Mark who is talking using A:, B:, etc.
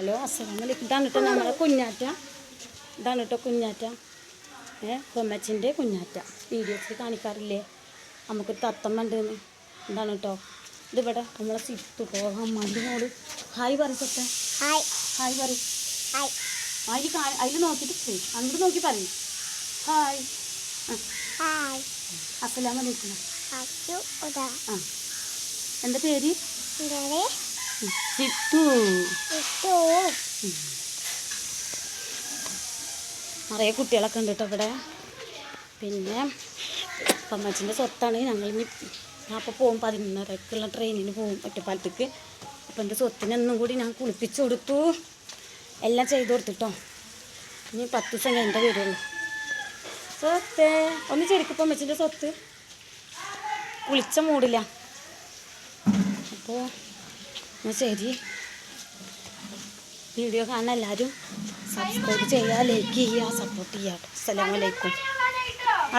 A: Hello അസ്സലാമലൈക്കും. ഇതാണ് കേട്ടോ നമ്മളെ കുഞ്ഞാറ്റ. ഇതാണ് കേട്ടോ കുഞ്ഞാറ്റ. കൊമ്മച്ചിൻ്റെ കുഞ്ഞാറ്റ. വീഡിയോസിൽ കാണിക്കാറില്ലേ നമുക്കൊരു തത്തമ്മ ഉണ്ടെന്ന്. എന്താണ് കേട്ടോ ഇതിവിടെ നമ്മളെ സിത്തു പോകാൻ മണ്ടിനോട് ഹായ് പറയട്ടെ. ഹായ് ഹായ് പറയും. അതിൽ നോക്കിയിട്ട് പോയി അങ്ങോട്ട് നോക്കി പറയും ഹായ്.
B: ഹായ്
A: അസ്സലാമലൈക്കും.
B: ആ
A: എന്താ പേര്? സിത്തു. നിറയെ കുട്ടികളൊക്കെ ഉണ്ട് കേട്ടോ ഇവിടെ. പിന്നെ അമ്മച്ചിൻ്റെ സ്വത്താണ്. ഞങ്ങളിനി അപ്പോൾ പോകും 11:30-ക്കുള്ള ട്രെയിനിന് പോകും ഒറ്റപ്പാലത്തേക്ക്. അപ്പോൾ എൻ്റെ സ്വത്തിനൊന്നും കൂടി ഞാൻ കുളിപ്പിച്ച് കൊടുത്തു, എല്ലാം ചെയ്ത് കൊടുത്തിട്ടോ. ഇനി 10 ദിവസം കഴിഞ്ഞിട്ടേ വരുള്ളൂ. സ്വത്ത് ഒന്ന് ചെരുക്കിപ്പോൾ അമ്മച്ചിൻ്റെ സ്വത്ത് കുളിച്ച മൂടില്ല. അപ്പോൾ ശരി, വീഡിയോ കാണാൻ എല്ലാവരും സബ്സ്ക്രൈബ് ചെയ്യുക, ലൈക്ക് ചെയ്യുക, സപ്പോർട്ട് ചെയ്യുക. അസ്സലാമു അലൈക്കും.